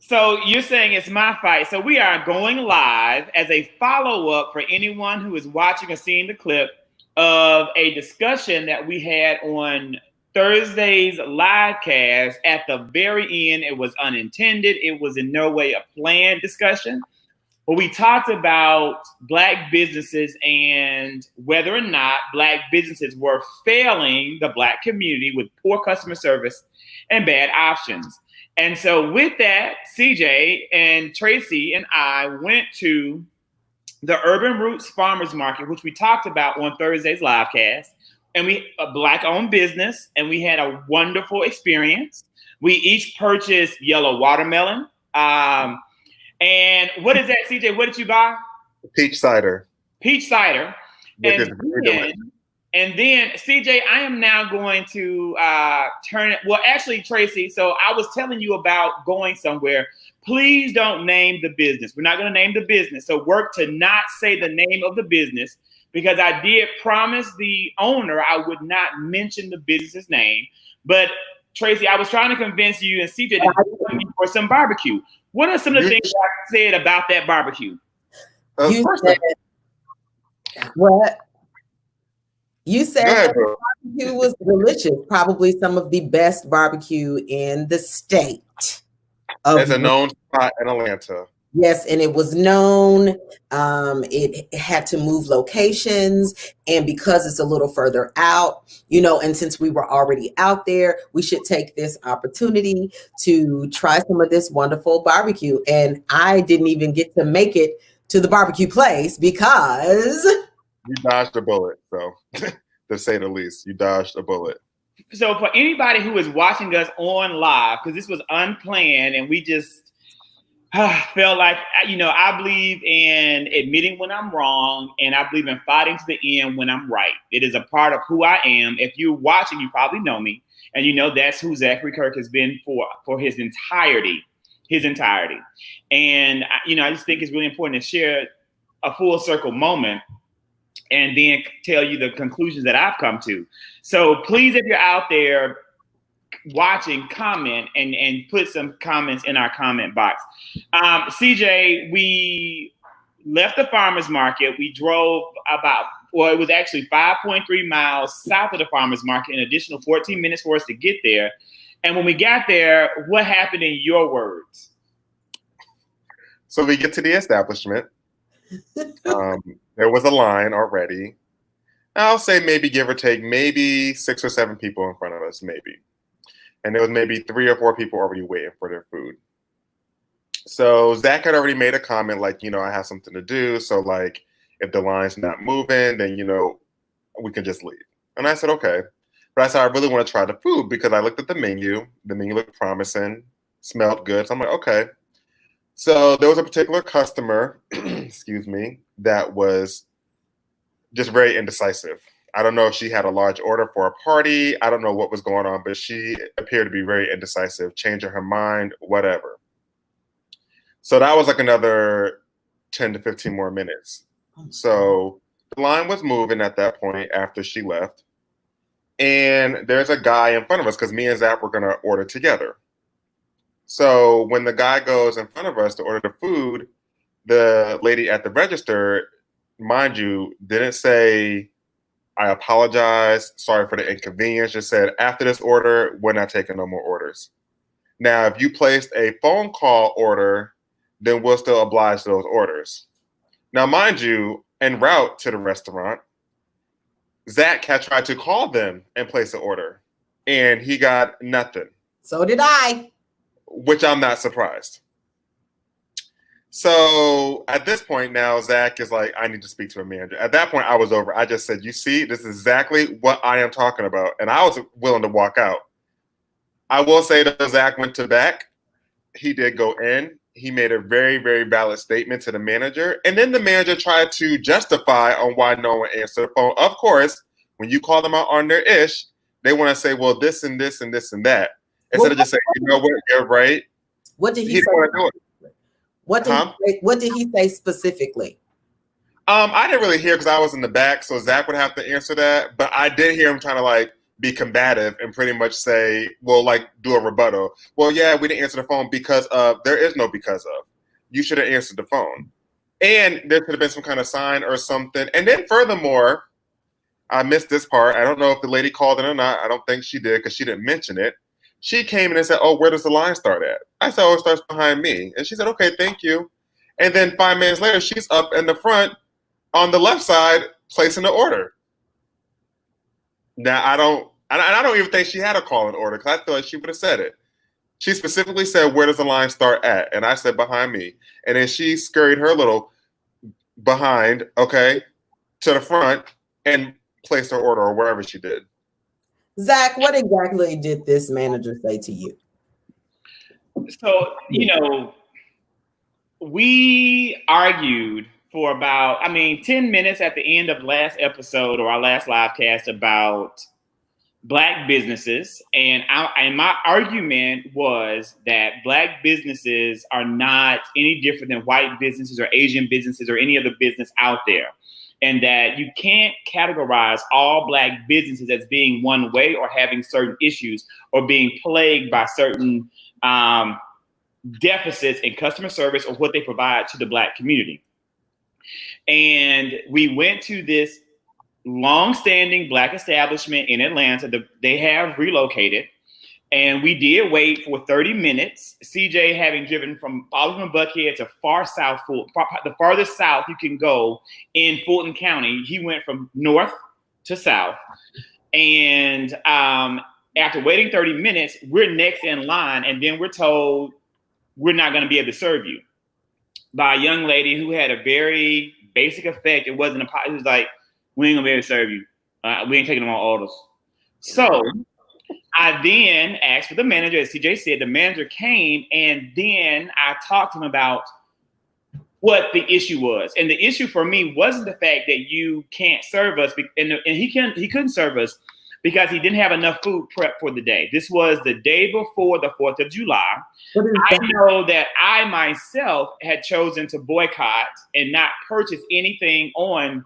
So you're saying it's my fight. So we are going live as a follow-up for anyone who is watching or seeing the clip of a discussion that we had on Thursday's live cast. At the very end, it was unintended. It was in no way a planned discussion. But we talked about Black businesses and whether or not Black businesses were failing the Black community with poor customer service and bad options. And so, with that, CJ and Tracy and I went to the Urban Roots Farmers Market, which we talked about on Thursday's live cast. And we a Black-owned business, and we had a wonderful experience. We each purchased yellow watermelon. And what is that, CJ? What did you buy? Peach cider. Peach cider. Which And is very delicious. then, CJ, I am now going to turn it. Well, actually, Tracy, so I was telling you about going somewhere. Please don't name the business. We're not going to name the business. So work to not say the name of the business, because I did promise the owner I would not mention the business's name. But Tracy, I was trying to convince you and CJ to join me for some barbecue. What are some of the things I said about that barbecue? You said what? You said that the barbecue was delicious. Probably some of the best barbecue in the state. As a known spot in Atlanta. Yes, and it was known. It had to move locations, and because it's a little further out, and since we were already out there, we should take this opportunity to try some of this wonderful barbecue. And I didn't even get to make it to the barbecue place because you dodged a bullet. So, to say the least, you dodged a bullet. So, for anybody who is watching us on live, because this was unplanned, and we just felt like, I believe in admitting when I'm wrong, and I believe in fighting to the end when I'm right. It is a part of who I am. If you're watching, you probably know me, and that's who Zachary Kirk has been for his entirety. And I just think it's really important to share a full circle moment and then tell you the conclusions that I've come to. So please, if you're out there watching, comment and put some comments in our comment box. CJ, we left the farmer's market. We drove it was actually 5.3 miles south of the farmer's market, an additional 14 minutes for us to get there. And when we got there, what happened in your words? So we get to the establishment. There was a line already. I'll say maybe, give or take, maybe 6 or 7 people in front of us, maybe. And there was maybe 3 or 4 people already waiting for their food. So Zach had already made a comment like, I have something to do. So like, if the line's not moving, then, we can just leave. And I said, okay. But I said, I really want to try the food because I looked at the menu. The menu looked promising, smelled good. So I'm like, okay. So there was a particular customer, excuse me, that was just very indecisive. I don't know if she had a large order for a party. I don't know what was going on, but she appeared to be very indecisive, changing her mind, whatever. So that was like another 10 to 15 more minutes. So the line was moving at that point after she left. And there's a guy in front of us because me and Zach were going to order together. So when the guy goes in front of us to order the food, the lady at the register, mind you, didn't say, I apologize, sorry for the inconvenience, just said, after this order, we're not taking no more orders. Now, if you placed a phone call order, then we'll still oblige to those orders. Now, mind you, en route to the restaurant, Zach had tried to call them and place an order, and he got nothing. So did I. Which I'm not surprised. So at this point now, Zach is like, I need to speak to a manager. At that point, I was over. I just said, you see, this is exactly what I am talking about. And I was willing to walk out. I will say that Zach went to back. He did go in. He made a very, very valid statement to the manager. And then the manager tried to justify on why no one answered the phone. Of course, when you call them out on their ish, they want to say, well, this and this and this and that. Instead of just saying, you know what, you're right. What did he say? What did he say specifically? I didn't really hear because I was in the back, so Zach would have to answer that. But I did hear him trying to like be combative and pretty much say, well, like do a rebuttal. Well, yeah, we didn't answer the phone because of, there is no because of. You should have answered the phone. And there could have been some kind of sign or something. And then furthermore, I missed this part. I don't know if the lady called in or not. I don't think she did because she didn't mention it. She came in and said, oh, where does the line start at? I said, oh, it starts behind me. And she said, okay, thank you. And then 5 minutes later, she's up in the front on the left side placing the order. Now, I don't even think she had a call in order because I feel like she would have said it. She specifically said, where does the line start at? And I said, behind me. And then she scurried her little behind, okay, to the front and placed her order or wherever she did. Zach, what exactly did this manager say to you? So, we argued for about, 10 minutes at the end of last episode or our last live cast about Black businesses. And my argument was that Black businesses are not any different than white businesses or Asian businesses or any other business out there. And that you can't categorize all Black businesses as being one way or having certain issues or being plagued by certain deficits in customer service or what they provide to the Black community. And we went to this long-standing Black establishment in Atlanta. They have relocated. And we did wait for 30 minutes. CJ, having driven all from Buckhead to far south, the farthest south you can go in Fulton County, he went from north to south. And after waiting 30 minutes, we're next in line. And then we're told we're not going to be able to serve you by a young lady who had a very basic effect. It was like, we ain't going to be able to serve you. We ain't taking them on orders. So I then asked for the manager, as CJ said, the manager came, and then I talked to him about what the issue was. And the issue for me wasn't the fact that you can't serve us, and he couldn't serve us because he didn't have enough food prep for the day. This was the day before the 4th of July. I know that I myself had chosen to boycott and not purchase anything on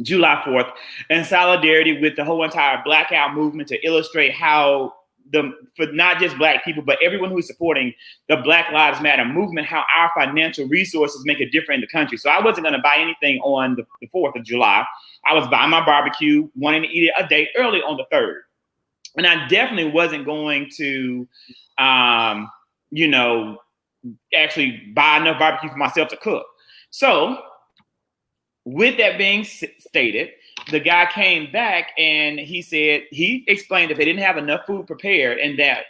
July 4th in solidarity with the whole entire blackout movement to illustrate how for not just Black people, but everyone who's supporting the Black Lives Matter movement, how our financial resources make a difference in the country. So I wasn't going to buy anything on the 4th of July. I was buying my barbecue, wanting to eat it a day early on the 3rd. And I definitely wasn't going to, actually buy enough barbecue for myself to cook. So with that being stated, the guy came back and he explained that they didn't have enough food prepared and that,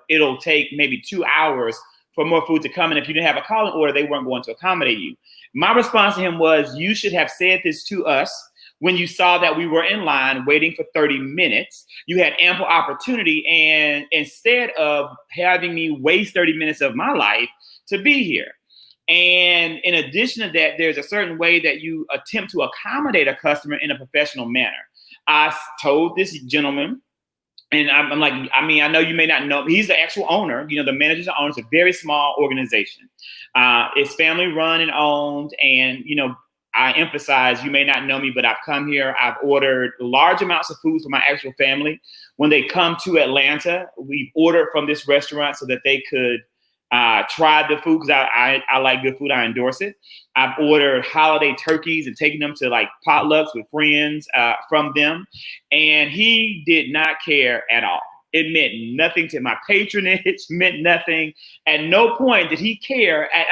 it'll take maybe 2 hours for more food to come. And if you didn't have a calling order, they weren't going to accommodate you. My response to him was, you should have said this to us when you saw that we were in line waiting for 30 minutes. You had ample opportunity. And instead of having me waste 30 minutes of my life to be here. And in addition to that, there's a certain way that you attempt to accommodate a customer in a professional manner. I told this gentleman, and I'm like, I know you may not know, he's the actual owner. The manager's the owner. It's a very small organization. It's family run and owned. And, I emphasize, you may not know me, but I've come here. I've ordered large amounts of food for my actual family. When they come to Atlanta, we've ordered from this restaurant so that they could tried the food because I like good food. I endorse it. I've ordered holiday turkeys and taken them to like potlucks with friends from them. And he did not care at all. It meant nothing to my patronage, meant nothing. At no point did he care at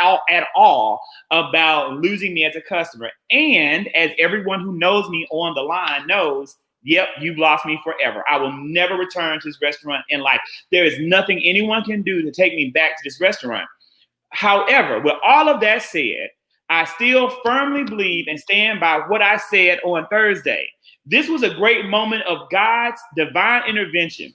all about losing me as a customer. And as everyone who knows me on the line knows, yep, you've lost me forever. I will never return to this restaurant in life. There is nothing anyone can do to take me back to this restaurant. However, with all of that said, I still firmly believe and stand by what I said on Thursday. This was a great moment of God's divine intervention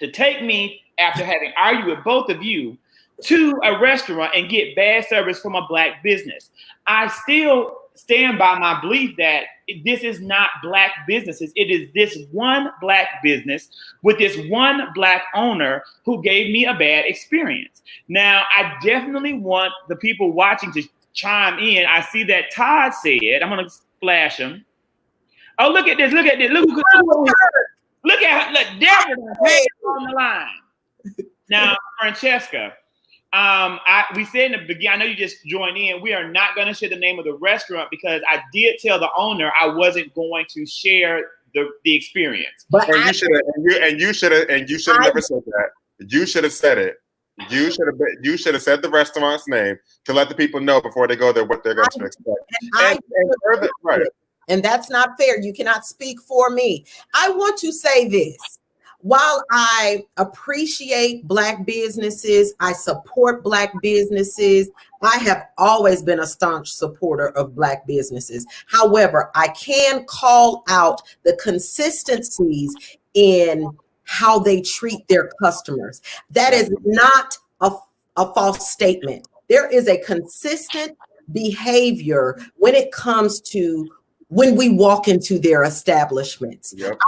to take me, after having argued with both of you, to a restaurant and get bad service from a Black business. I still stand by my belief that this is not Black businesses. It is this one Black business with this one Black owner who gave me a bad experience. Now, I definitely want the people watching to chime in. I see that Todd said, I'm going to flash him. Oh, look at this. Look Look at her. Look, Deborah on the line. Now, Francesca, we said in the beginning, I know you just joined in, we are not going to share the name of the restaurant because I did tell the owner I wasn't going to share the experience. But you should have never said that. You should have said it. You should have said the restaurant's name to let the people know before they go there what they're going to expect. And that's not fair. You cannot speak for me. I want to say this. While I appreciate Black businesses, I support Black businesses. I have always been a staunch supporter of Black businesses. However, I can call out the consistencies in how they treat their customers. That is not a false statement. There is a consistent behavior when it comes to when we walk into their establishments. Yep.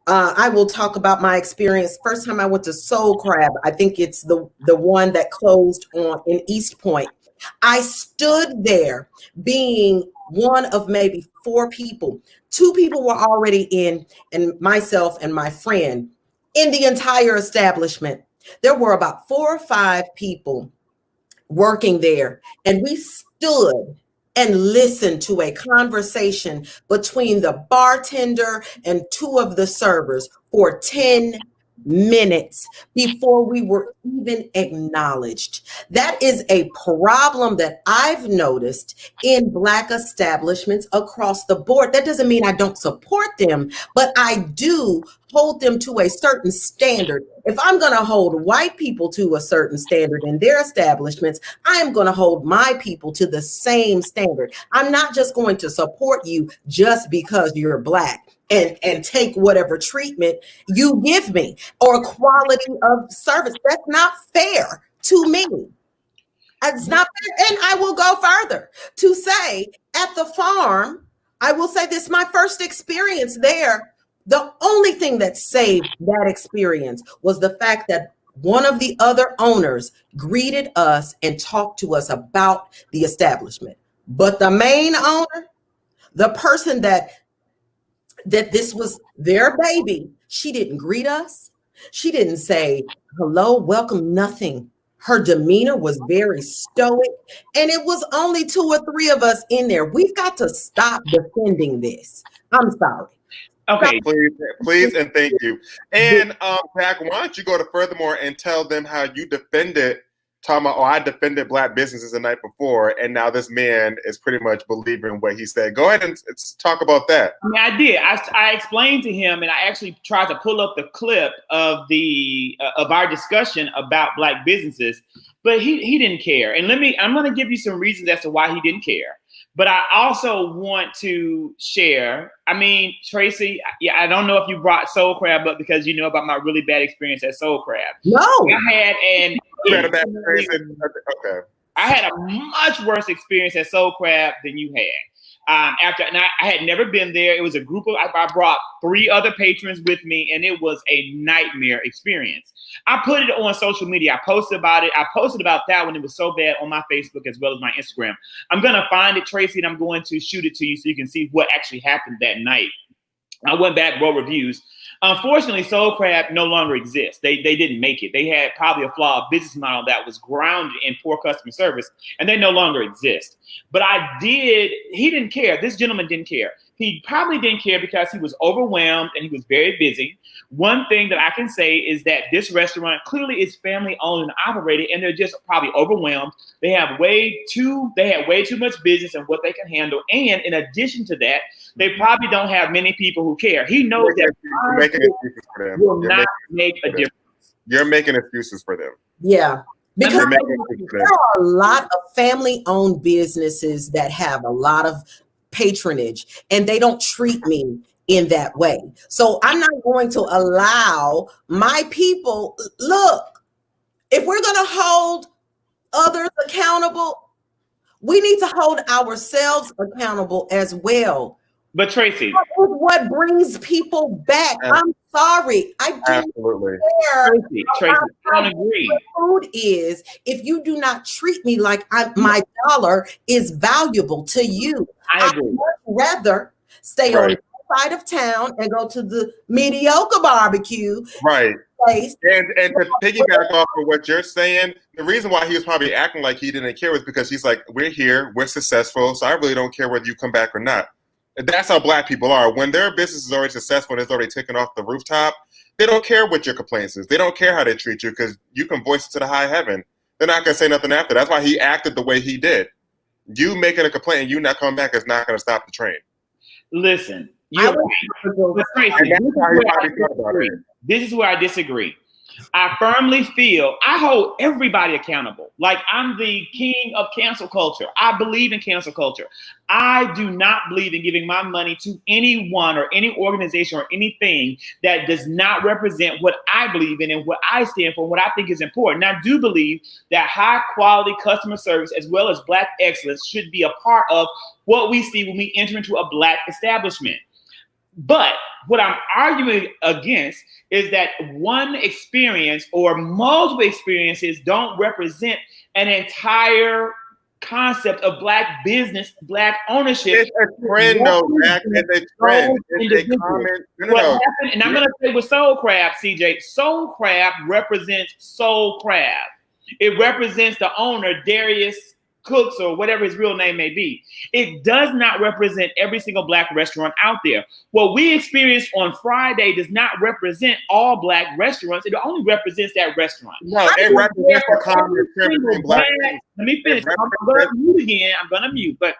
I will talk about my experience. First time I went to Soul Crab, I think it's the one that closed in East Point. I stood there being one of maybe 4 people. 2 people were already in, and myself and my friend in the entire establishment. There were about 4 or 5 people working there, and we stood and listen to a conversation between the bartender and 2 of the servers for 10 minutes before we were even acknowledged. That is a problem that I've noticed in Black establishments across the board. That doesn't mean I don't support them, but I do hold them to a certain standard. If I'm going to hold white people to a certain standard in their establishments, I am going to hold my people to the same standard. I'm not just going to support you just because you're Black and take whatever treatment you give me or quality of service. That's not fair to me. It's not fair. And I will go further to say at the farm, I will say this, my first experience there, the only thing that saved that experience was the fact that one of the other owners greeted us and talked to us about the establishment. But the main owner, the person that this was their baby, she didn't greet us. She didn't say hello, welcome, nothing. Her demeanor was very stoic, and it was only 2 or 3 of us in there. We've got to stop defending this. I'm sorry. Okay. Please, and thank you. And Zach, why don't you go to Furthermore and tell them how you defended, talking about, I defended Black businesses the night before, and now this man is pretty much believing what he said. Go ahead and talk about that. I mean, I did. I explained to him, and I actually tried to pull up the clip of our discussion about Black businesses, but he didn't care. And I'm going to give you some reasons as to why he didn't care. But I also want to share, I mean, Tracy, I don't know if you brought Soul Crab up because you know about my really bad experience at Soul Crab. No. I had a much worse experience at Soul Crab than you had. I had never been there. It was a group of, I brought 3 other patrons with me, and it was a nightmare experience. I put it on social media. I posted about it. I posted about that when it was so bad on my Facebook as well as my Instagram. I'm going to find it, Tracy, and I'm going to shoot it to you so you can see what actually happened that night. I went back, wrote reviews. Unfortunately, Soul Crab no longer exists. They didn't make it. They had probably a flawed business model that was grounded in poor customer service, and they no longer exist. But he didn't care. This gentleman didn't care. He probably didn't care because he was overwhelmed and he was very busy. One thing that I can say is that this restaurant clearly is family owned and operated, and they're just probably overwhelmed. They had way too much business and what they can handle. And in addition to that, they probably don't have many people who care. He knows that you're making excuses for them. Will not make a difference. You're making excuses for them. Yeah. Because there are a lot of family-owned businesses that have a lot of patronage, and they don't treat me in that way. So I'm not going to allow my people, look, if we're going to hold others accountable, we need to hold ourselves accountable as well. But Tracy, what brings people back? I'm sorry. I do absolutely care. Tracy, I don't agree. Food is if you do not treat me like my dollar is valuable to you. I agree. I'd rather stay on side of town and go to the mediocre barbecue Right. place. And to piggyback off of what you're saying, the reason why he was probably acting like he didn't care was because he's like, we're here, we're successful, so I really don't care whether you come back or not. And that's how Black people are. When their business is already successful and it's already taken off the rooftop, they don't care what your complaints is. They don't care how they treat you because you can voice it to the high heaven. They're not going to say nothing after. That's why he acted the way he did. You making a complaint and you not coming back is not going to stop the train. Listen, you're right. This is where I disagree. I firmly feel I hold everybody accountable. Like I'm the king of cancel culture. I believe in cancel culture. I do not believe in giving my money to anyone or any organization or anything that does not represent what I believe in and what I stand for, what I think is important. And I do believe that high quality customer service as well as Black excellence should be a part of what we see when we enter into a Black establishment. But what I'm arguing against is that one experience or multiple experiences don't represent an entire concept of Black business, Black ownership. It's a trend, though, Mac. It's a trend. It's a comment. What happened, and I'm going to say with Soul Crab, CJ, Soul Crab represents Soul Crab. It represents the owner, Darius Cooks, or whatever his real name may be. It does not represent every single Black restaurant out there. What we experienced on Friday does not represent all Black restaurants. It only represents that restaurant. No, it represents the common between Black. Let me finish. I'm going to mute again. I'm going to mute. But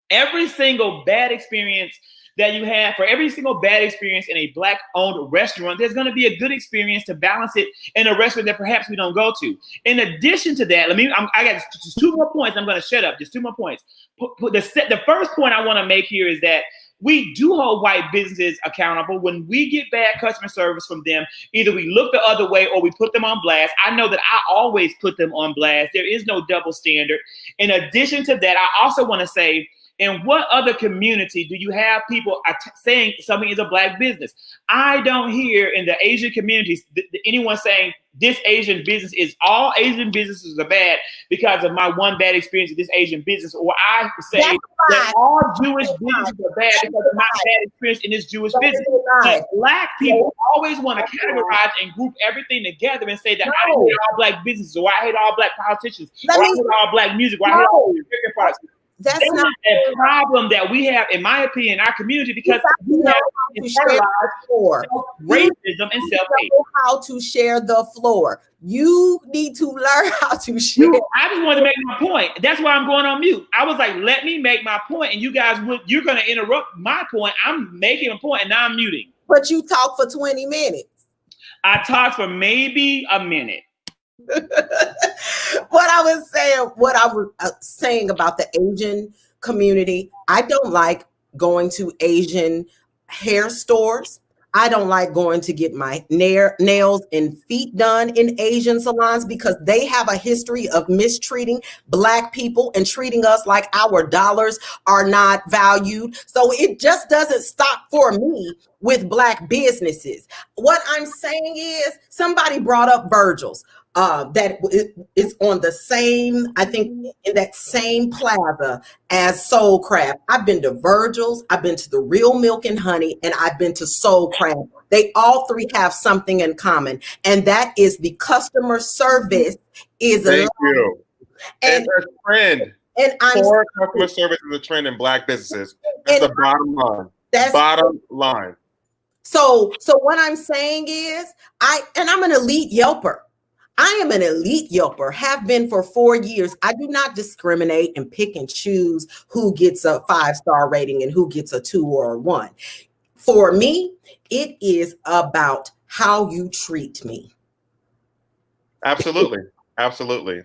every single bad experience that you have, for every single bad experience in a Black-owned restaurant, there's going to be a good experience to balance it in a restaurant that perhaps we don't go to. In addition to that, I got just 2 more points. I'm going to shut up. Just 2 more points. The first point I want to make here is that we do hold white businesses accountable. When we get bad customer service from them, either we look the other way or we put them on blast. I know that I always put them on blast. There is no double standard. In addition to that, I also want to say, in what other community do you have people saying something is a Black business? I don't hear in the Asian communities anyone saying this Asian business is all Asian businesses are bad because of my one bad experience with this Asian business. Or I say that all Jewish businesses are bad because of my bad experience in this Jewish business. But Black people always want to categorize and group everything together and say that I hate all Black businesses, or I hate all Black politicians, or I hate all Black music, or I hate all American products. That's not a problem that we have, in my opinion, in our community, because we have internalized racism and self-hate. How to share the floor. You need to learn how to share. I just wanted to make my point. That's why I'm going on mute. I was like, let me make my point, and you're going to interrupt my point. I'm making a point, and now I'm muting. But you talk for 20 minutes. I talked for maybe a minute. What I was saying about the Asian community, I don't like going to Asian hair stores. I don't like going to get my nails and feet done in Asian salons because they have a history of mistreating Black people and treating us like our dollars are not valued. So it just doesn't stop for me with Black businesses. What I'm saying is, somebody brought up Virgil's. That is on the same, I think, in that same plaza as Soul Crab. I've been to Virgil's, I've been to the Real Milk and Honey, and I've been to Soul Crab. They all three have something in common, and that is the customer service is Thank you. And it's a trend. And poor customer service is a trend in Black businesses. That's the bottom line. That's bottom line. So what I'm saying is, I'm an elite Yelper. I am an elite Yelper, have been for 4 years. I do not discriminate and pick and choose who gets a 5-star rating and who gets a 2 or a 1. For me, it is about how you treat me. Absolutely. Absolutely.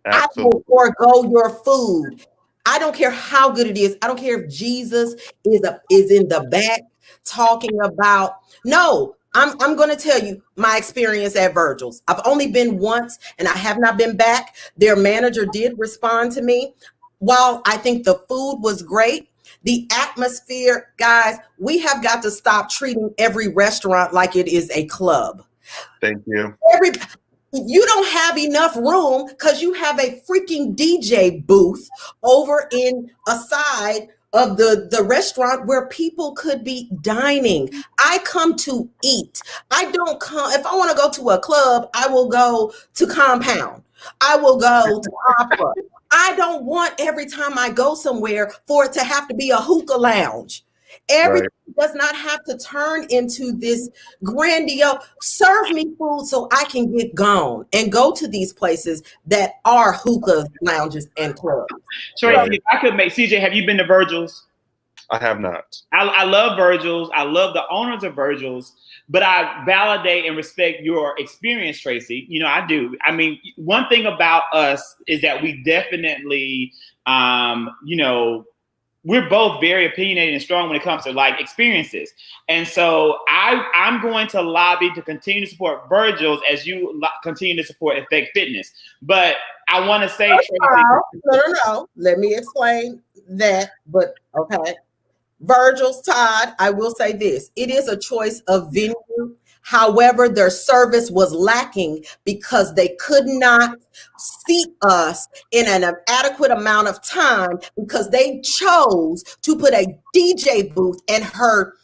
I will forego your food. I don't care how good it is. I don't care if Jesus is in the back talking about, no. I'm going to tell you my experience at Virgil's. I've only been once and I have not been back. Their manager did respond to me. While I think the food was great, the atmosphere, guys, we have got to stop treating every restaurant like it is a club. Thank you. You don't have enough room because you have a freaking DJ booth over in a side of the restaurant where people could be dining. I come to eat. I don't come, if I want to go to a club, I will go to Compound. I will go to Opera. I don't want every time I go somewhere for it to have to be a hookah lounge. Everything does not have to turn into this grandiose, serve me food so I can get gone and go to these places that are hookah lounges and clubs. Tracy, if I could make, CJ, have you been to Virgil's? I have not. I love Virgil's. I love the owners of Virgil's, but I validate and respect your experience, Tracy. You know, I do. I mean, one thing about us is that we definitely, you know, we're both very opinionated and strong when it comes to like experiences. And so I'm going to lobby to continue to support Virgil's as you continue to support Effect Fitness. But I want to say, Tracy, no. Let me explain that. But okay. Virgil's, Todd, I will say this. It is a choice of venue. However, their service was lacking because they could not seat us in an adequate amount of time because they chose to put a DJ booth and her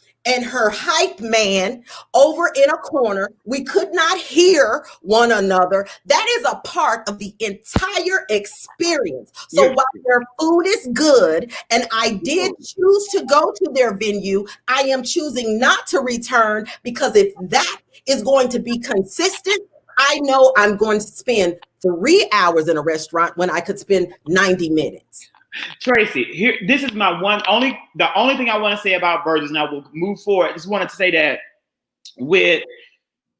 hype man over in a corner. We could not hear one another. That is a part of the entire experience. So while their food is good, and I did choose to go to their venue, I am choosing not to return because if that is going to be consistent, I know I'm going to spend 3 hours in a restaurant when I could spend 90 minutes. Tracy, here, this is my the only thing I want to say about Virgil's, and I will move forward. I just wanted to say that with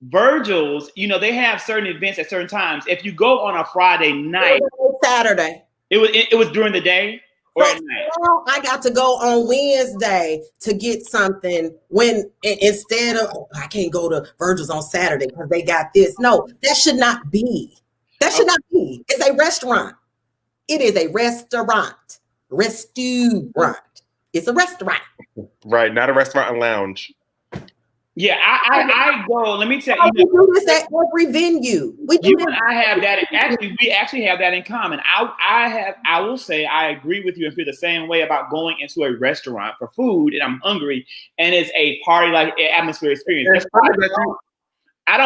Virgil's, you know, they have certain events at certain times. If you go on a Friday night, Saturday, it was during the day or at night. Well, I got to go on Wednesday to get something when instead of I can't go to Virgil's on Saturday because they got this. No, that should not be. That should not be. It's a restaurant. It is a restaurant. Restaurant. It's a restaurant. Right, not a restaurant and lounge. Yeah, I go. Let me tell you. We do this at every venue. You and I have that. We actually have that in common. I will say I agree with you and feel the same way about going into a restaurant for food and I'm hungry and it's a party like atmosphere experience. I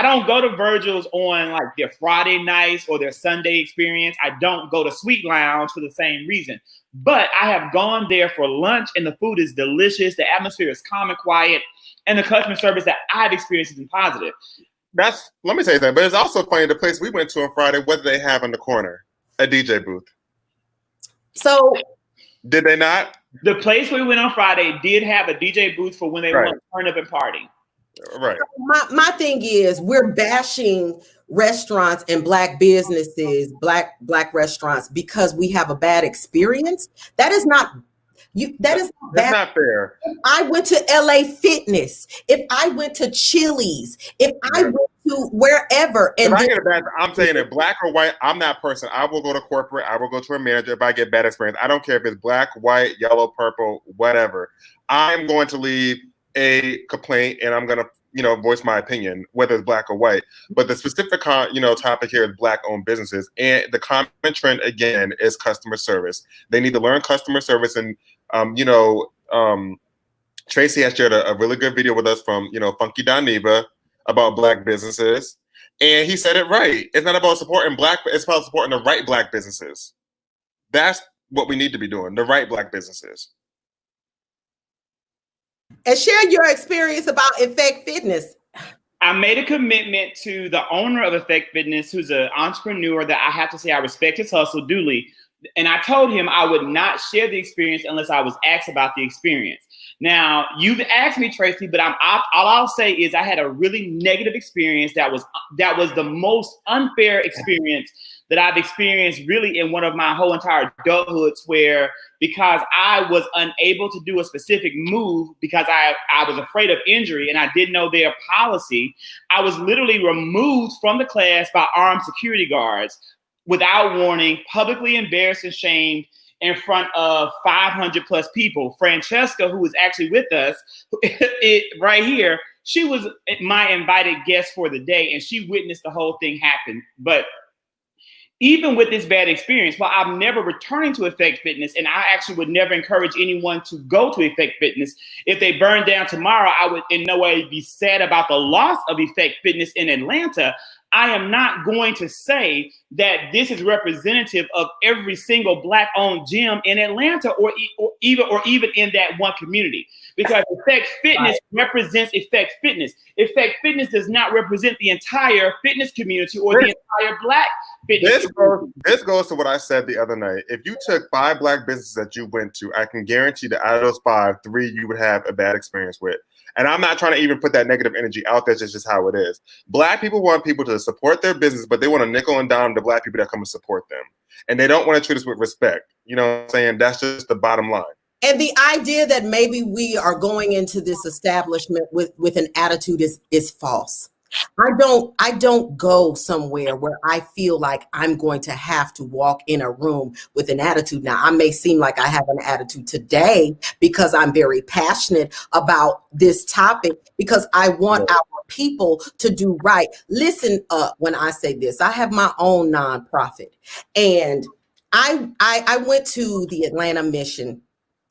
don't go to Virgil's on like their Friday nights or their Sunday experience. I don't go to Sweet Lounge for the same reason. But I have gone there for lunch and the food is delicious. The atmosphere is calm and quiet. And the customer service that I've experienced has been positive. Let me say that. But it's also funny, the place we went to on Friday, what did they have in the corner? A DJ booth. So did they not? The place we went on Friday did have a DJ booth for when they want to turn up and party. Right. My thing is we're bashing restaurants and black businesses, black restaurants because we have a bad experience. That is not that's not fair. If I went to LA Fitness, if I went to Chili's, if I went to wherever, and if I get a bad, I'm saying it black or white, I'm that person. I will go to corporate, I will go to a manager if I get bad experience. I don't care if it's black, white, yellow, purple, whatever. I'm going to leave a complaint and I'm going to, you know, voice my opinion, whether it's black or white. But the specific, topic here is black-owned businesses. And the common trend, again, is customer service. They need to learn customer service. And, Tracy has shared a really good video with us from, Funky Don Neva about black businesses. And he said it right. It's not about supporting black, it's about supporting the right black businesses. That's what we need to be doing, the right black businesses. And share your experience about Effect Fitness. I made a commitment to the owner of Effect Fitness, who's an entrepreneur that I have to say I respect his hustle duly. And I told him I would not share the experience unless I was asked about the experience. Now, you've asked me, Tracy, but all I'll say is I had a really negative experience that was the most unfair experience that I've experienced really in one of my whole entire adulthoods, where because I was unable to do a specific move because I was afraid of injury and I didn't know their policy, I was literally removed from the class by armed security guards without warning, publicly embarrassed and shamed in front of 500 plus people. Francesca, who was actually with us right here, she was my invited guest for the day and she witnessed the whole thing happen. But even with this bad experience, while I'm never returning to Effect Fitness, and I actually would never encourage anyone to go to Effect Fitness, if they burn down tomorrow, I would in no way be sad about the loss of Effect Fitness in Atlanta. I am not going to say that this is representative of every single Black-owned gym in Atlanta or even in that one community, because Effect Fitness represents Effect Fitness. Effect Fitness does not represent the entire fitness community or the entire Black fitness community. This goes to what I said the other night. If you took 5 Black businesses that you went to, I can guarantee that out of those 5, 3 you would have a bad experience with. And I'm not trying to even put that negative energy out there. It's just how it is. Black people want people to support their business, but they want to nickel and dime the Black people that come and support them. And they don't want to treat us with respect. You know what I'm saying? That's just the bottom line. And the idea that maybe we are going into this establishment with an attitude is false. I don't go somewhere where I feel like I'm going to have to walk in a room with an attitude. Now, I may seem like I have an attitude today because I'm very passionate about this topic, because I want our people to do right. Listen up when I say this. I have my own nonprofit, and I went to the Atlanta Mission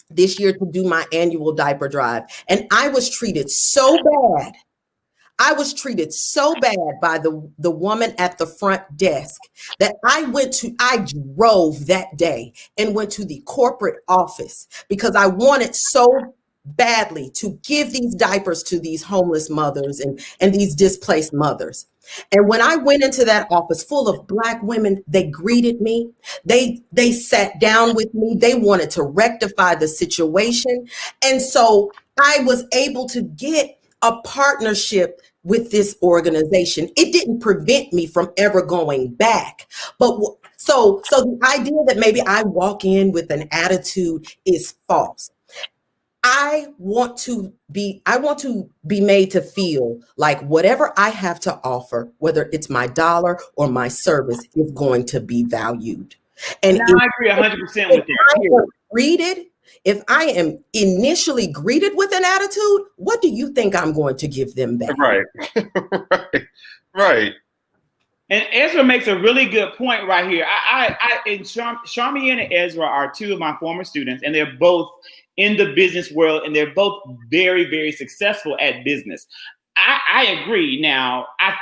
this year to do my annual diaper drive, and I was treated so bad. I was treated so bad by the woman at the front desk that I drove that day and went to the corporate office because I wanted so badly to give these diapers to these homeless mothers and these displaced mothers. And when I went into that office full of Black women, they greeted me. They sat down with me. They wanted to rectify the situation. And so I was able to get a partnership with this organization. It didn't prevent me from ever going back. But so the idea that maybe I walk in with an attitude is false. I want to be made to feel like whatever I have to offer, whether it's my dollar or my service, is going to be valued. And I agree 100% with that. If I am initially greeted with an attitude, what do you think I'm going to give them back? Right. Right. And Ezra makes a really good point right here. Charmian and Ezra are 2 of my former students, and they're both in the business world, and they're both very, very successful at business. I agree. Now, I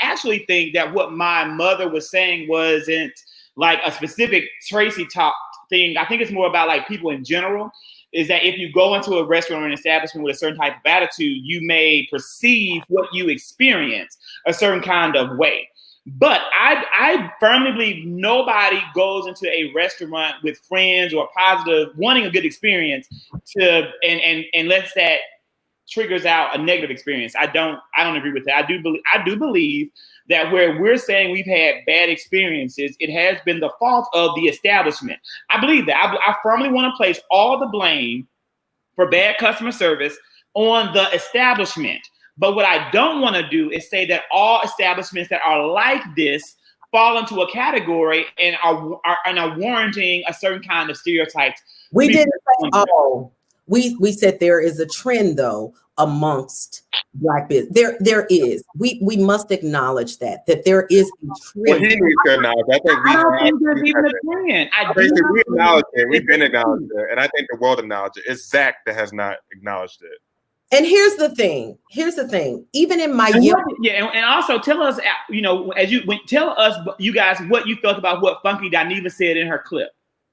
actually think that what my mother was saying wasn't like a specific Tracy talk thing. I think it's more about like people in general, is that if you go into a restaurant or an establishment with a certain type of attitude, you may perceive what you experience a certain kind of way. But I firmly believe nobody goes into a restaurant with friends or wanting a good experience and lets that triggers out a negative experience. I don't agree with that. I do believe that where we're saying we've had bad experiences, it has been the fault of the establishment. I believe that. I firmly want to place all the blame for bad customer service on the establishment. But what I don't want to do is say that all establishments that are like this fall into a category and are warranting a certain kind of stereotypes. We didn't say all. We said there is a trend though amongst Black business. There is. We must acknowledge that there is a trend. Well, he needs to acknowledge. I don't think there's even a trend. We acknowledge it. We've been acknowledged it, and I think the world acknowledged it. It's Zach that has not acknowledged it. And here's the thing. Even in my and also tell us, tell us, you guys, what you felt about what Funky Dineva said in her clip.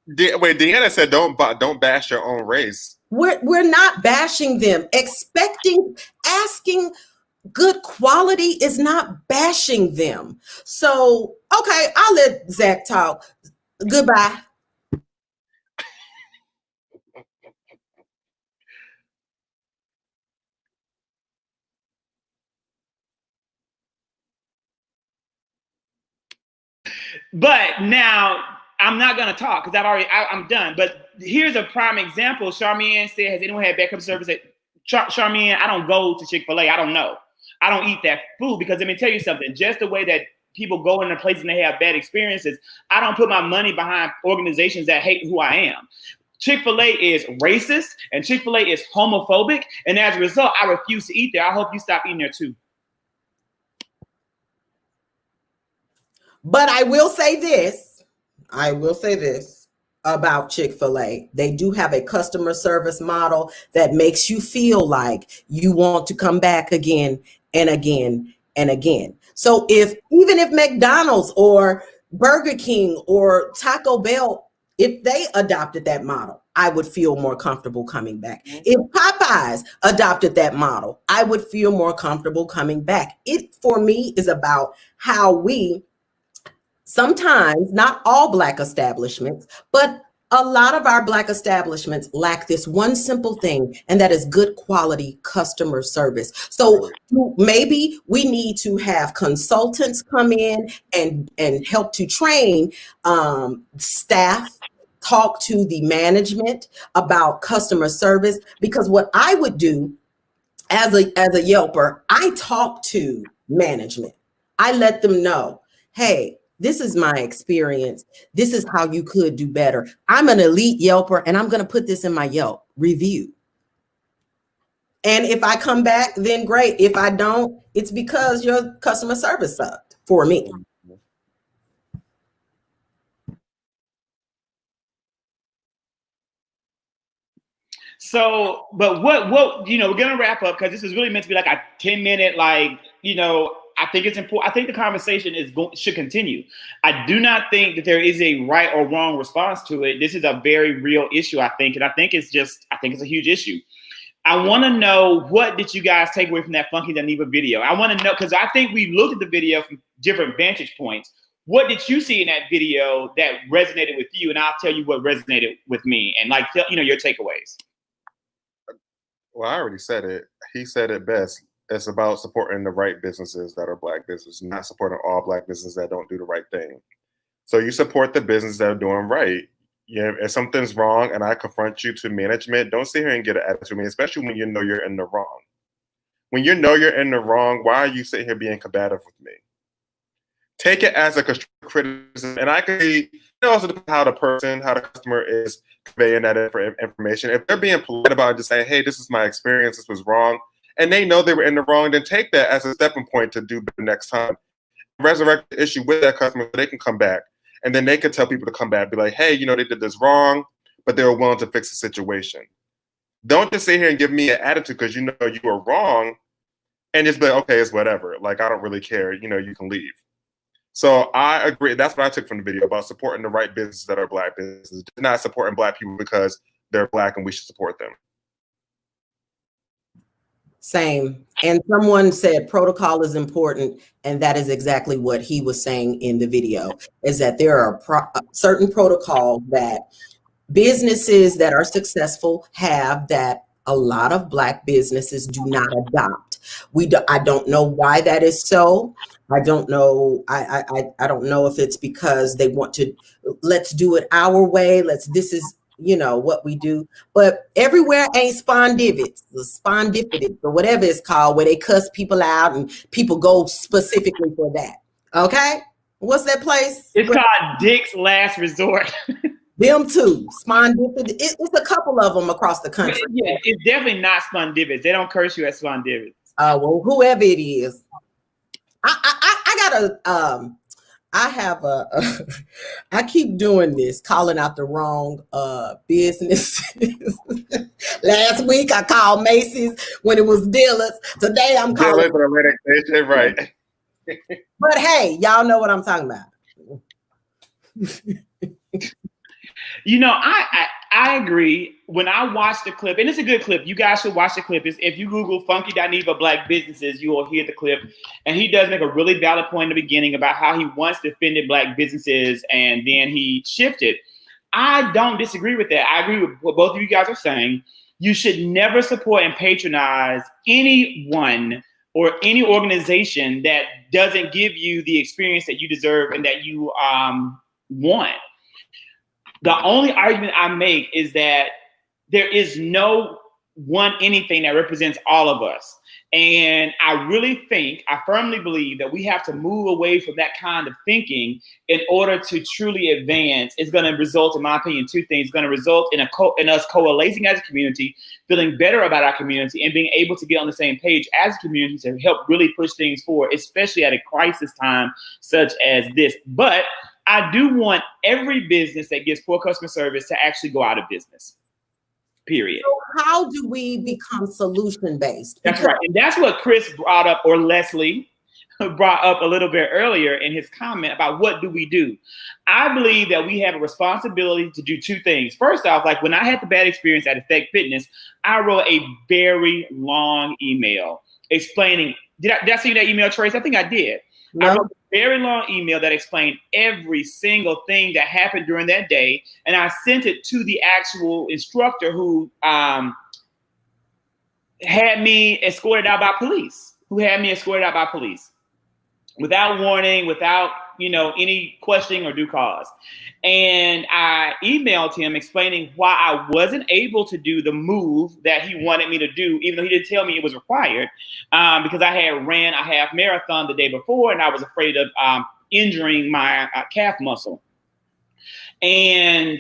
Wait, Deanna said, "Don't bash your own race." We're not bashing them. Asking good quality is not bashing them. So, okay, I'll let Zach talk. Goodbye. But now I'm not going to talk because I'm done. But here's a prime example. Charmian said, has anyone had backup service? Charmian, I don't go to Chick-fil-A. I don't know. I don't eat that food because let me tell you something. Just the way that people go into places and they have bad experiences, I don't put my money behind organizations that hate who I am. Chick-fil-A is racist and Chick-fil-A is homophobic. And as a result, I refuse to eat there. I hope you stop eating there too. But I will say this. About Chick-fil-A. They do have a customer service model that makes you feel like you want to come back again and again and again. So even if McDonald's or Burger King or Taco Bell, if they adopted that model, I would feel more comfortable coming back. If Popeyes adopted that model, I would feel more comfortable coming back. It, for me, is about how we sometimes, not all Black establishments, but a lot of our Black establishments lack this one simple thing, and that is good quality customer service. So maybe we need to have consultants come in and help to train staff, talk to the management about customer service, because what I would do as a Yelper, I talk to management. I let them know, hey, this is my experience. This is how you could do better. I'm an elite Yelper, and I'm going to put this in my Yelp review. And if I come back, then great. If I don't, it's because your customer service sucked for me. So, but what, you know, we're going to wrap up because this is really meant to be like a 10-minute, like, you know, I think it's important. I think the conversation should continue. I do not think that there is a right or wrong response to it. This is a very real issue, I think. And I think it's a huge issue. I want to know, what did you guys take away from that Funky Dineva video? I want to know, because I think we looked at the video from different vantage points. What did you see in that video that resonated with you? And I'll tell you what resonated with me, and like, you know, your takeaways. Well, I already said it. He said it best. It's about supporting the right businesses that are Black businesses, not supporting all Black businesses that don't do the right thing. So you support the business that are doing right. Yeah, if something's wrong and I confront you to management, don't sit here and get an attitude with me, especially when you know you're in the wrong. When you know you're in the wrong, why are you sitting here being combative with me? Take it as a constructive criticism. And I can see, it also depends how the customer is conveying that information. If they're being polite about it, just saying, hey, this is my experience, this was wrong, and they know they were in the wrong, then take that as a stepping point to do better next time. Resurrect the issue with that customer so they can come back. And then they can tell people to come back, be like, hey, you know, they did this wrong, but they were willing to fix the situation. Don't just sit here and give me an attitude because you know you were wrong and just be like, okay, it's whatever. Like, I don't really care. You know, you can leave. So I agree. That's what I took from the video, about supporting the right businesses that are Black businesses, not supporting Black people because they're Black and we should support them. Same. And someone said protocol is important. And that is exactly what he was saying in the video, is that there are certain protocols that businesses that are successful have that a lot of Black businesses do not adopt. I don't know why that is so. I don't know. I don't know if it's because they want to, let's do it our way. This is, you know, what we do. But everywhere ain't spondivitis or whatever it's called, where they cuss people out and people go specifically for that. Okay? What's that place? It's called Dick's Last Resort. Them too. Spondivitis. It's a couple of them across the country. Yeah, it's definitely not spondivitis. They don't curse you at spondivitis. Well, whoever it is. I keep doing this, calling out the wrong business. Last week I called Macy's when it was Dillard's. Today I'm calling Dillard's, right. But hey, y'all know what I'm talking about. You know, I agree. When I watched the clip, and it's a good clip, you guys should watch the clip. If you Google Funky Dineva Black businesses, you will hear the clip. And he does make a really valid point in the beginning about how he once defended Black businesses and then he shifted. I don't disagree with that. I agree with what both of you guys are saying. You should never support and patronize anyone or any organization that doesn't give you the experience that you deserve and that you want. The only argument I make is that there is no one anything that represents all of us. And I really think, I firmly believe that we have to move away from that kind of thinking in order to truly advance. It's going to result, in my opinion, two things. It's going to result in in us coalescing as a community, feeling better about our community, and being able to get on the same page as a community to help really push things forward, especially at a crisis time such as this. But I do want every business that gives poor customer service to actually go out of business. Period. So how do we become solution-based? That's right. And that's what Chris brought up, or Leslie brought up a little bit earlier in his comment about what do we do. I believe that we have a responsibility to do two things. First off, like when I had the bad experience at Effect Fitness, I wrote a very long email explaining, did I send you that email, Trace? I think I did. No. I wrote a very long email that explained every single thing that happened during that day. And I sent it to the actual instructor who had me escorted out by police, without warning, without, any questioning or due cause. And I emailed him explaining why I wasn't able to do the move that he wanted me to do, even though he didn't tell me it was required, because I had ran a half marathon the day before and I was afraid of injuring my calf muscle. And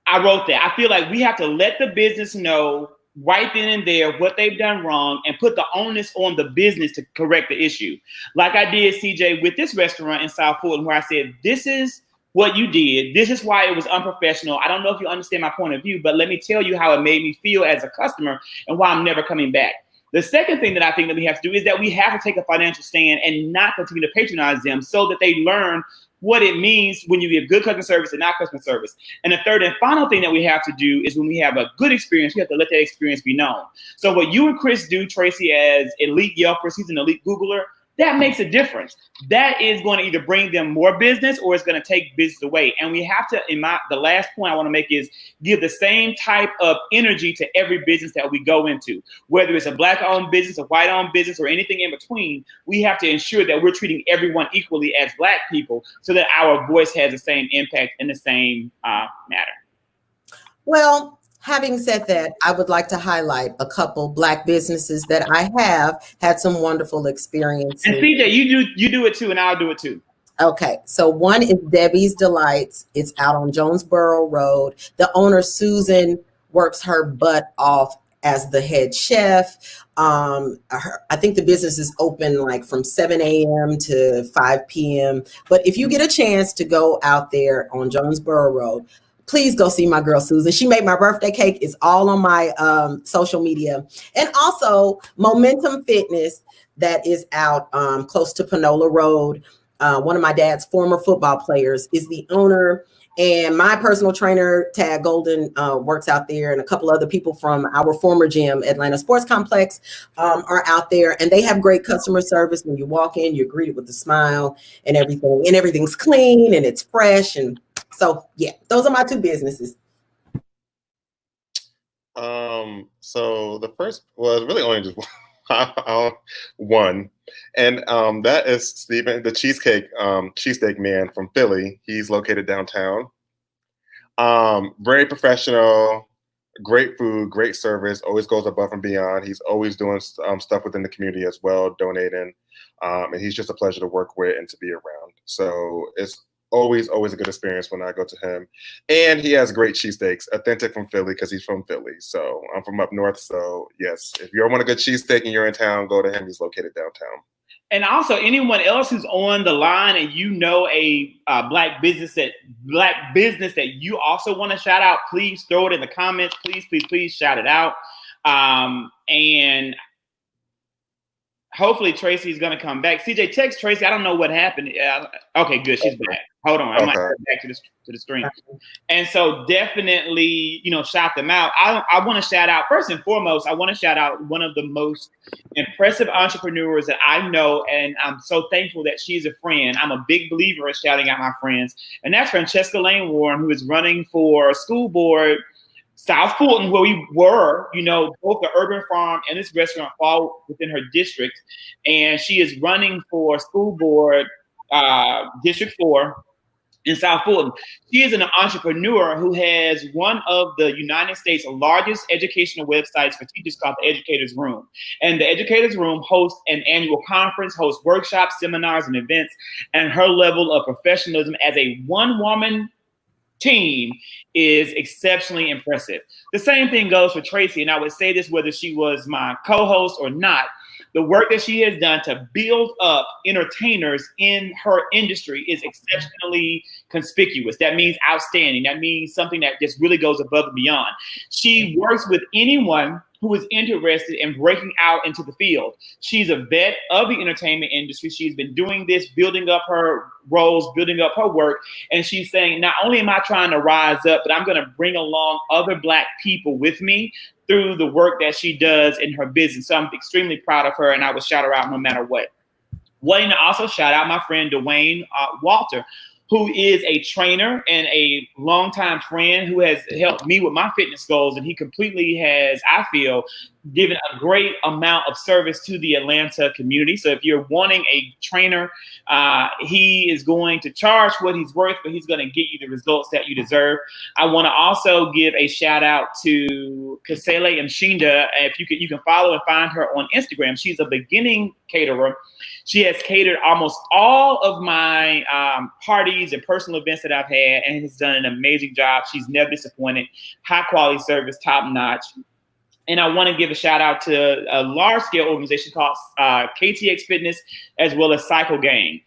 I wrote that. I feel like we have to let the business know right then and there what they've done wrong and put the onus on the business to correct the issue. Like I did, CJ, with this restaurant in South Fulton, where I said, this is what you did. This is why it was unprofessional. I don't know if you understand my point of view, but let me tell you how it made me feel as a customer and why I'm never coming back. The second thing that I think that we have to do is that we have to take a financial stand and not continue to patronize them so that they learn what it means when you give good customer service and not customer service. And the third and final thing that we have to do is when we have a good experience, we have to let that experience be known. So what you and Chris do, Tracy, as elite Yelpers, he's an elite Googler, that makes a difference. That is going to either bring them more business or it's going to take business away. And we have to, the last point I want to make is give the same type of energy to every business that we go into. Whether it's a Black-owned business, a white-owned business, or anything in between, we have to ensure that we're treating everyone equally as Black people so that our voice has the same impact in the same matter. Well, having said that, I would like to highlight a couple Black businesses that I have had some wonderful experiences. And CJ, you do it too, and I'll do it too. Okay, so one is Debbie's Delights. It's out on Jonesboro Road. The owner, Susan, works her butt off as the head chef. I think the business is open like from 7 a.m. to 5 p.m. But if you get a chance to go out there on Jonesboro Road, please go see my girl, Susan. She made my birthday cake. It's all on my social media. And also Momentum Fitness that is out close to Panola Road. One of my dad's former football players is the owner. And my personal trainer, Tad Golden, works out there. And a couple other people from our former gym, Atlanta Sports Complex, are out there. And they have great customer service. When you walk in, you're greeted with a smile and everything. And everything's clean and it's fresh. And so, yeah, those are my two businesses. So the first was really only just one, and that is Stephen, the cheesesteak man from Philly. He's located downtown. Very professional, great food, great service, always goes above and beyond. He's always doing stuff within the community as well, donating, and he's just a pleasure to work with and to be around. So it's always a good experience when I go to him. And he has great cheesesteaks, authentic from Philly because he's from Philly. So I'm from up north. So yes, if you want a good cheesesteak and you're in town, go to him. He's located downtown. And also anyone else who's on the line and you know a Black business that you also want to shout out, please throw it in the comments. Please shout it out. And hopefully Tracy's going to come back. CJ, text Tracy. I don't know what happened. Okay, good. She's back. Hold on. I might go back to the screen. And so definitely, shout them out. I want to shout out, first and foremost, I want to shout out one of the most impressive entrepreneurs that I know. And I'm so thankful that she's a friend. I'm a big believer in shouting out my friends. And that's Francesca Lane Warren, who is running for school board South Fulton, where we were, both the urban farm and this restaurant fall within her district. And she is running for school board, District 4. in South Fulton. She is an entrepreneur who has one of the United States' largest educational websites for teachers called The Educator's Room. And The Educator's Room hosts an annual conference, hosts workshops, seminars, and events. And her level of professionalism as a one-woman team is exceptionally impressive. The same thing goes for Tracy, and I would say this whether she was my co-host or not. The work that she has done to build up entertainers in her industry is exceptionally conspicuous. That means outstanding. That means something that just really goes above and beyond. She works with anyone who is interested in breaking out into the field. She's a vet of the entertainment industry. She's been doing this, building up her roles, building up her work. And she's saying, not only am I trying to rise up, but I'm going to bring along other Black people with me through the work that she does in her business. So I'm extremely proud of her, and I will shout her out no matter what. Wanting to also shout out my friend Dwayne Walter, who is a trainer and a longtime friend who has helped me with my fitness goals. And he completely has, I feel, given a great amount of service to the Atlanta community. So if you're wanting a trainer, he is going to charge what he's worth, but he's going to get you the results that you deserve. I want to also give a shout out to Kasele Mshinda. If you can follow and find her on Instagram. She's a beginning caterer. She has catered almost all of my parties and personal events that I've had and has done an amazing job. She's never disappointed. High quality service, top notch. And I want to give a shout out to a large scale organization called KTX Fitness, as well as Cycle Gang.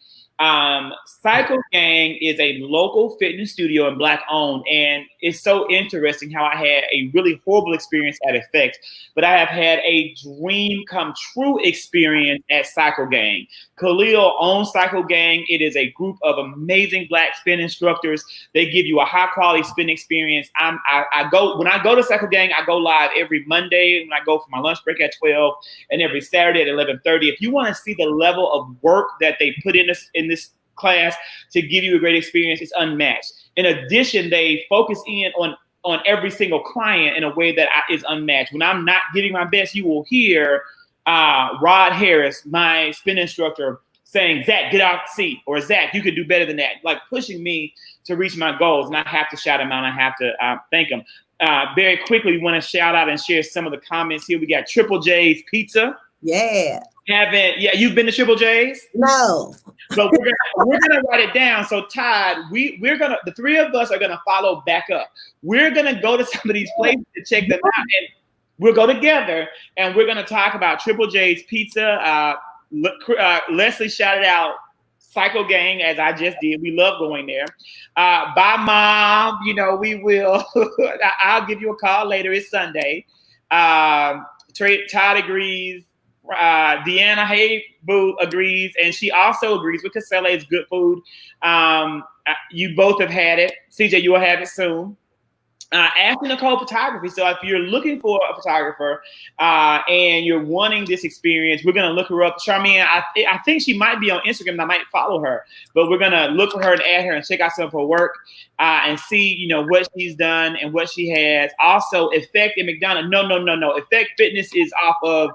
Cycle Gang is a local fitness studio and Black owned, and it's so interesting how I had a really horrible experience at Effect, but I have had a dream come true experience at Cycle Gang. Khalil owns Cycle Gang. It is a group of amazing Black spin instructors. They give you a high quality spin experience. When I go to Cycle Gang, I go live every Monday when I go for my lunch break at 12 and every Saturday at 11:30. If you want to see the level of work that they put in this class to give you a great experience, it's unmatched. In addition, they focus in on every single client in a way that is unmatched. When I'm not giving my best, you will hear Rod Harris, my spin instructor, saying, "Zach, get off the seat," or "Zach, you could do better than that," like pushing me to reach my goals. And I have to shout him out. I have to thank him. Very quickly, we want to shout out and share some of the comments here. We got Triple J's Pizza. Yeah. You've been to Triple J's? No. So we're gonna write it down. So Todd, the three of us are gonna follow back up. We're gonna go to some of these places to check them out, and we'll go together and we're gonna talk about Triple J's Pizza. Leslie shouted out Cycle Gang as I just did. We love going there. Bye, Mom. We will. I'll give you a call later. It's Sunday. Todd agrees. Deanna Hey Boo agrees, and she also agrees with Kasele. It's good food. You both have had it. CJ, you will have it soon. Ashley Nicole Photography. So if you're looking for a photographer and you're wanting this experience, we're gonna look her up. Charmian, I think she might be on Instagram, and I might follow her, but we're gonna look for her and add her and check out some of her work and see, what she's done and what she has. Also, Effect in McDonough. No. Effect Fitness is off of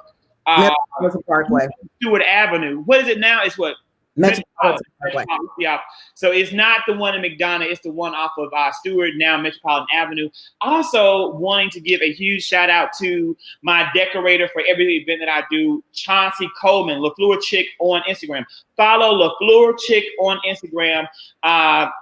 Parkway, Stewart Avenue. What is it now? It's what? Metropolitan Parkway. Yeah. So it's not the one in McDonough. It's the one off of Stewart, now Metropolitan Avenue. Also wanting to give a huge shout out to my decorator for every event that I do, Chauncey Coleman, LaFleur Chick on Instagram. Follow LaFleur Chick on Instagram.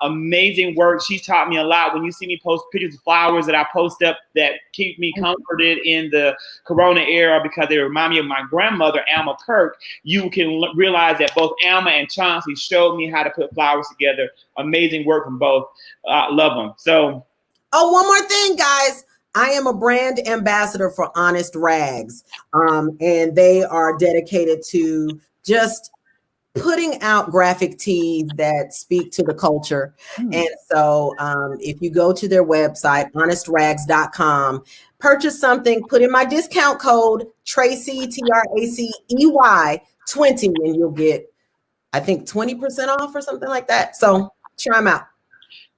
Amazing work. She's taught me a lot. When you see me post pictures of flowers that I post up that keep me comforted in the Corona era because they remind me of my grandmother, Alma Kirk, you can realize that both Alma and Chauncey showed me how to put flowers together. Amazing work from both. Love them. So, one more thing, guys. I am a brand ambassador for Honest Rags, and they are dedicated to just putting out graphic tees that speak to the culture. And so if you go to their website, honestrags.com, purchase something, put in my discount code Tracy, TRACEY 20, and you'll get, I think, 20% off or something like that. So try them out.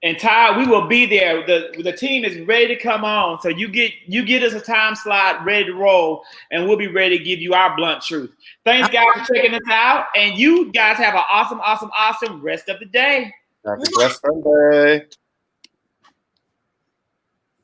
And Todd, we will be there. The team is ready to come on. So you get us a time slot ready to roll, and we'll be ready to give you our blunt truth. Thanks, guys, for checking us out. And you guys have an awesome rest of the day. Happy blessed Sunday.